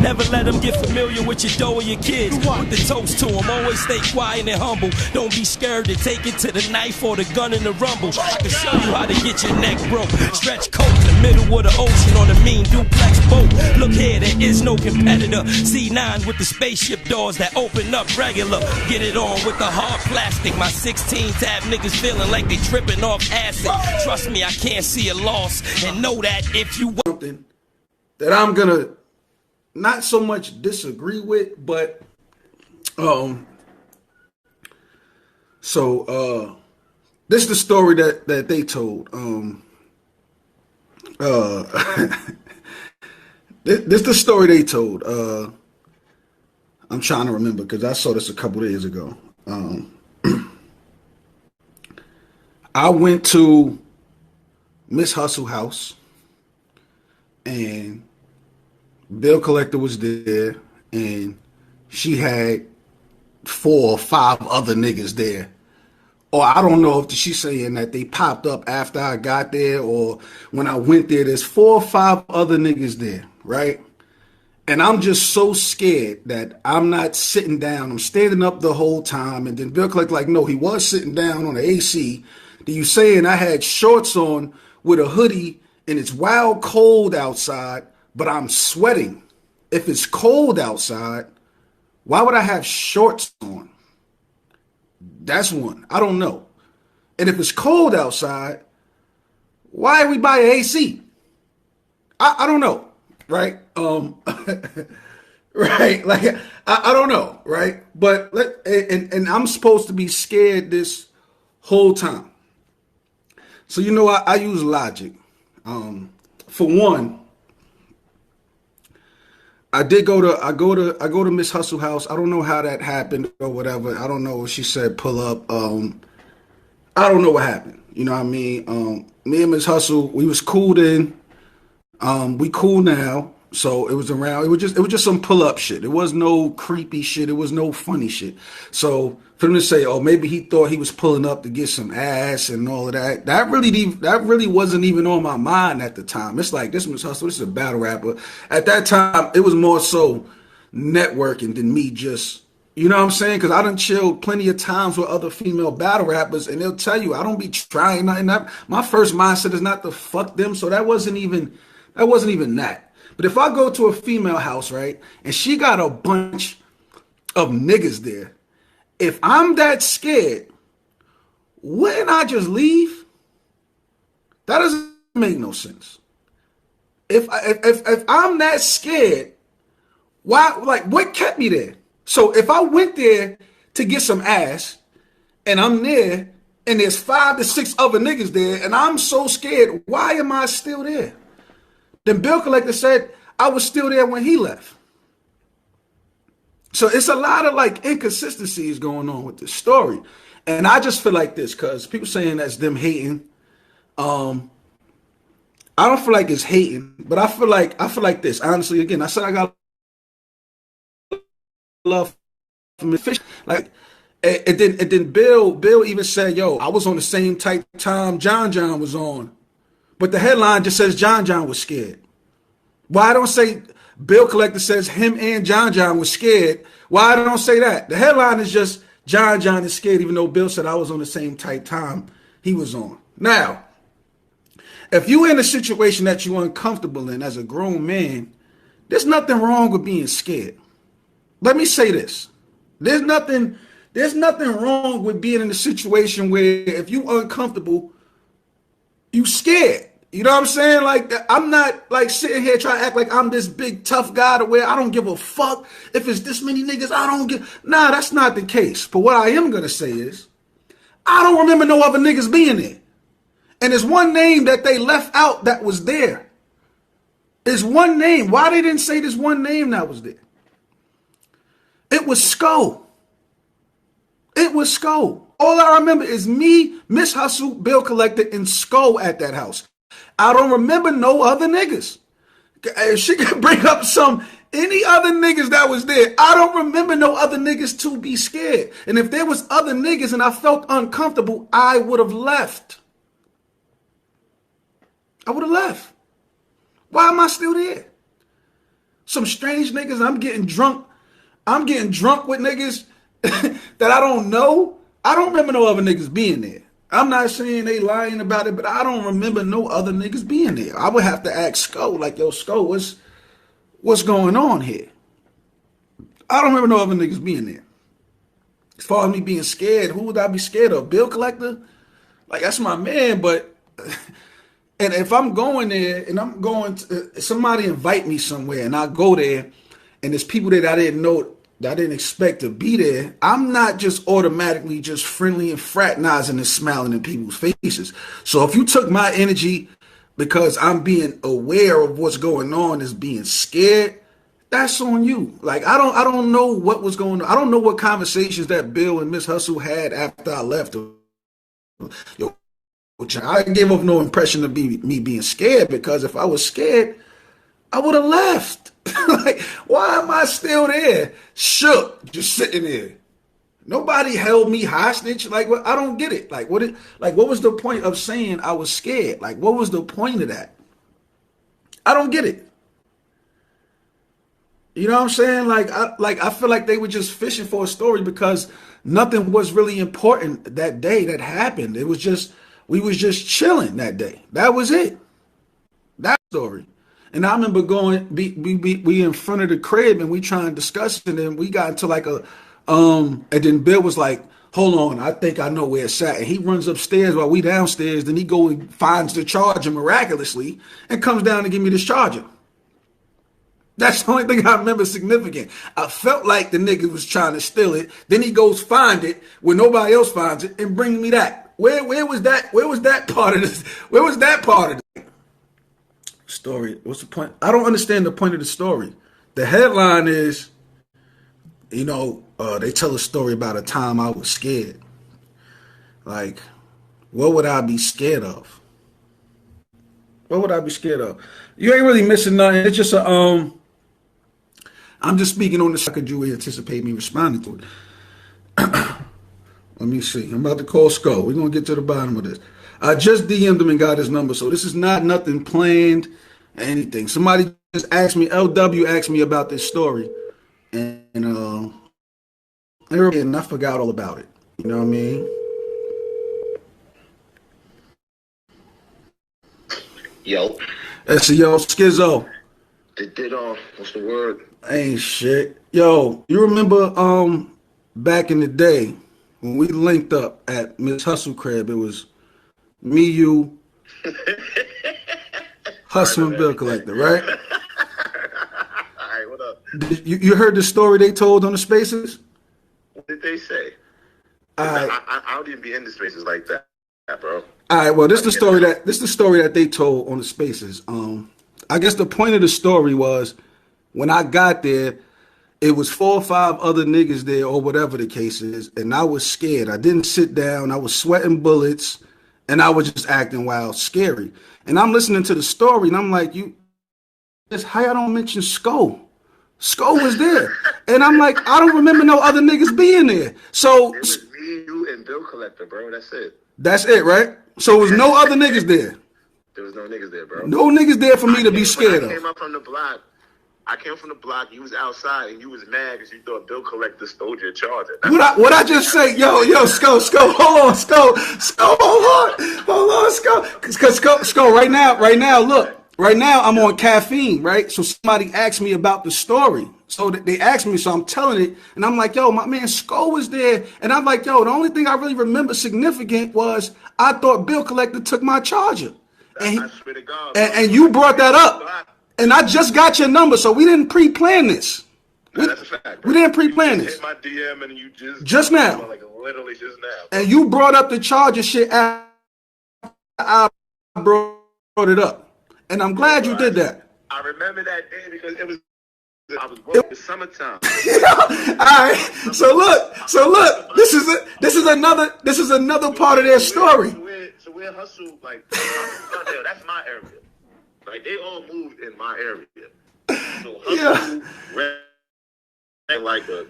Never let them get familiar with your dough or your kids. Put the toast to them, always stay quiet and humble. Don't be scared to take it to the knife or the gun in the rumble. I can show you how to get your neck broke. Stretch coat in the middle of the ocean on a mean duplex boat. Look here, there is no competitor. C9 with the spaceship doors that open up regular. Get it on with the hard plastic. My 16s have niggas feeling like they tripping off acid. Trust me, I can't see a loss. And know that if you something that I'm gonna not so much disagree with, but this is the story that they told. This is the story they told. I'm trying to remember because I saw this a couple days ago. I went to Miss Hussle house, and bill collector was there, and she had 4 or 5 other niggas there. Or I don't know if she's saying that they popped up after I got there, or when I went there, there's 4 or 5 other niggas there, right? And I'm just so scared that I'm not sitting down. I'm standing up the whole time. And then bill collector like, no, he was sitting down on the AC. Then you saying I had shorts on with a hoodie and it's wild cold outside, but I'm sweating. If it's cold outside, why would I have shorts on? That's one. I don't know. And if it's cold outside, why are we buying AC? I don't know, right? Right? Like I don't know, right? But and I'm supposed to be scared this whole time. So you know I use logic. For one, I go to Miss Hussle house. I don't know how that happened or whatever. I don't know if she said pull up. I don't know what happened. You know what I mean? Me and Miss Hussle, we was cool then. We cool now. So it was just some pull up shit. It was no creepy shit. It was no funny shit. So for him to say, oh, maybe he thought he was pulling up to get some ass and all of that, that really wasn't even on my mind at the time. It's like, this Miss Hussle, this is a battle rapper. At that time, it was more so networking than me just, you know what I'm saying? Because I done chilled plenty of times with other female battle rappers, and they'll tell you I don't be trying nothing. My first mindset is not to fuck them, so that wasn't even that. But if I go to a female house, right, and she got a bunch of niggas there, if I'm that scared, wouldn't I just leave? That doesn't make no sense. If I'm that scared, why? Like, what kept me there? So if I went there to get some ass, and I'm there, and there's 5 to 6 other niggas there, and I'm so scared, why am I still there? Then bill collector said I was still there when he left. So it's a lot of like inconsistencies going on with this story. And I just feel like this, because people saying that's them hating. I don't feel like it's hating, but I feel like this. Honestly, again, I said I got love from fish. Like, and then Bill even said, yo, I was on the same type time John was on. But the headline just says John was scared. Why I don't say bill collector says him and John was scared? Why I don't say that? The headline is just John is scared, even though Bill said I was on the same type time he was on. Now, if you're in a situation that you're uncomfortable in as a grown man, there's nothing wrong with being scared. Let me say this. There's nothing wrong with being in a situation where if you're uncomfortable, you scared. You know what I'm saying? Like, I'm not like sitting here trying to act like I'm this big tough guy to where I don't give a fuck if it's this many niggas. Nah, that's not the case. But what I am going to say is, I don't remember no other niggas being there. And there's one name that they left out that was there. There's one name. Why they didn't say there's one name that was there? It was Sko. It was Sko. All I remember is me, Miss Hussle, bill collector, and Sko at that house. I don't remember no other niggas. If she could bring up any other niggas that was there, I don't remember no other niggas to be scared. And if there was other niggas and I felt uncomfortable, I would have left. I would have left. Why am I still there? Some strange niggas. I'm getting drunk. I'm getting drunk with niggas that I don't know. I don't remember no other niggas being there. I'm not saying they lying about it, but I don't remember no other niggas being there. I would have to ask Sko, like, yo, Sko, what's going on here? I don't remember no other niggas being there. As far as me being scared, who would I be scared of? Bill Collector? Like, that's my man, but and if I'm going there and I'm going to, somebody invite me somewhere and I go there and there's people that I didn't know, that I didn't expect to be there, I'm not just automatically just friendly and fraternizing and smiling in people's faces. So if you took my energy because I'm being aware of what's going on as being scared, that's on you. Like, I don't know what was going on. I don't know what conversations that Bill and Miss Hussle had after I left. Yo, I gave off no impression of me being scared, because if I was scared, I would have left. Like, why am I still there? Shook, just sitting there. Nobody held me hostage. Like, what? I don't get it. Like, what was the point of saying I was scared? Like, what was the point of that? I don't get it. You know what I'm saying? I feel like they were just fishing for a story, because nothing was really important that day that happened. It was just, we was just chilling that day. That was it. That story. And I remember going, we in front of the crib and we trying to discuss it, and we got into like and then Bill was like, hold on, I think I know where it's at. And he runs upstairs while we downstairs. Then he go and finds the charger miraculously and comes down to give me this charger. That's the only thing I remember significant. I felt like the nigga was trying to steal it. Then he goes find it when nobody else finds it and bring me that. Where was that? Where was that part of this? Where was that part of the story? What's the point? I don't understand the point of the story. The headline is, they tell a story about a time I was scared. Like, what would I be scared of? What would I be scared of? You ain't really missing nothing. It's just I'm just speaking on this. Could you anticipate me responding to it? Let me see. I'm about to call Sko. We're going to get to the bottom of this. I just DM'd him and got his number, so this is not nothing planned, anything. Somebody just asked me, LW asked me about this story, and I forgot all about it. You know what I mean? Yo. That's a yo, Skizzo. What's the word? Ain't shit. Yo, you remember back in the day when we linked up at Miss Hussle crib? It was me, you, Hussle, and Bill Collector, right? All right, what up? You heard the story they told on the Spaces? What did they say? I don't even be in the Spaces like that, bro. All right, well, this is the story that they told on the Spaces. I guess the point of the story was, when I got there, it was 4 or 5 other niggas there, or whatever the case is, and I was scared. I didn't sit down. I was sweating bullets, and I was just acting wild, scary. And I'm listening to the story, and I'm like, how y'all don't mention Sko? Sko was there. And I'm like, I don't remember no other niggas being there. So it was me, you, and Bill Collector, bro. That's it. That's it, right? So it was no other niggas there. There was no niggas there, bro. No niggas there for me to be scared of. I came up from the block. You was outside and you was mad because you thought Bill Collector stole your charger. What I just say? Yo, Sko, hold on, Sko, hold on, Sko. Because Sko, right now, look. Right now, I'm on caffeine, right? So somebody asked me about the story. So they asked me, so I'm telling it. And I'm like, yo, my man Sko was there. And I'm like, yo, the only thing I really remember significant was I thought Bill Collector took my charger. I swear to God. And you brought that up. And I just got your number, so we didn't pre-plan this. That's a fact, bro. We didn't pre-plan this. Hit my DM and you just now. Like literally just now. And you brought up the charger shit after I brought it up. And I'm glad you did that. I remember that day because I was broke. It was summertime. All right. So look. This is another part of their story. So we're Hussle, like, that's my area. Like, they all moved in my area. So Hussle ran like a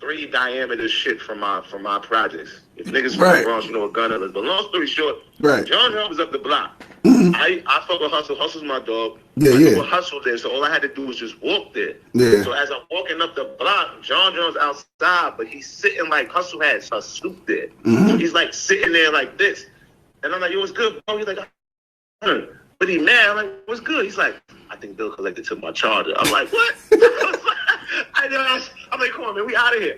3 diameter shit from my projects. If niggas from Right. the Bronx, you know what gun is. But long story short, Right. John was up the block. Mhm. I fuck with Hussle. Hussle's my dog. Yeah, I yeah. knew a Hussle there, so all I had to do was just walk there. Yeah. So as I'm walking up the block, John's outside, but he's sitting like Hussle has a suit there. Mhm. So he's like sitting there like this. And I'm like, yo, what's good, bro? He's like, but he mad. I'm like, what's good? He's like, I think Bill collected to my charger. I'm like, what? I'm like, come on, man, we out of here.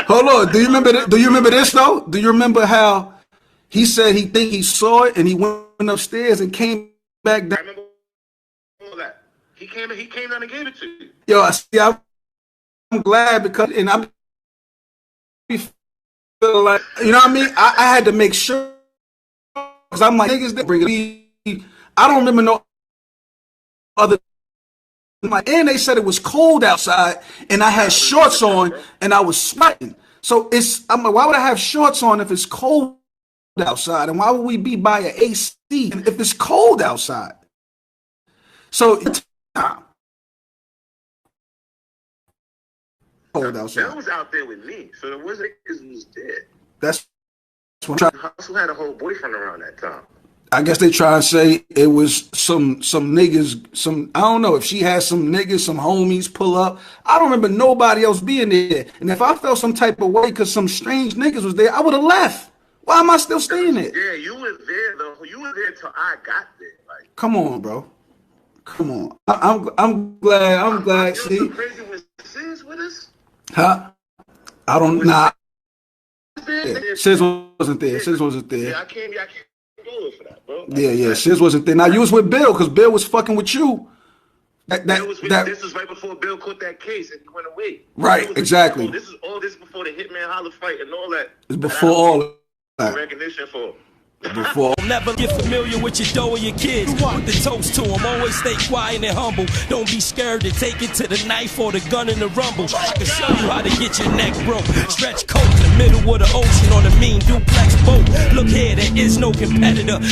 Hold on. Do you remember this though? Do you remember how he said he think he saw it and he went upstairs and came back down? I remember all that. He came down and gave it to you. Yo, I'm glad because and I'm feeling like, you know what I mean? I had to make sure because I'm like, niggas that bring it. I don't remember no other. And they said it was cold outside, and I had shorts on, and I was sweating. So I'm like, why would I have shorts on if it's cold outside? And why would we be by an AC if it's cold outside? So cold outside. Bill was out there with me, so the Wizard was dead. That's what I'm trying. Hussle had a whole boyfriend around that time. I guess they try to say it was some niggas, I don't know if she had some niggas, some homies pull up. I don't remember nobody else being there. And if I felt some type of way because some strange niggas was there, I would have left. Why am I still staying there? Yeah, you was there though. You were there till I got there. Like, come on, bro. Come on. I'm glad. You See, know crazy was Sis with us? huh? I don't know. Yeah. Sis wasn't there. Sis wasn't there. Yeah, I can't do it for that, bro. Yeah. Sis wasn't there. Now you was with Bill because Bill was fucking with you. This was right before Bill caught that case and he went away. Right, exactly. This is before the Hitman Holler fight and all that. It's before all of that. Recognition for. Before. Never get familiar with your dough or your kids. Put the toast to them. Always stay quiet and humble. Don't be scared to take it to the knife or the gun in the rumble. I can show you how to get your neck broke. Stretch coat in the middle of the ocean on a mean duplex boat. Look here, there is no competitor.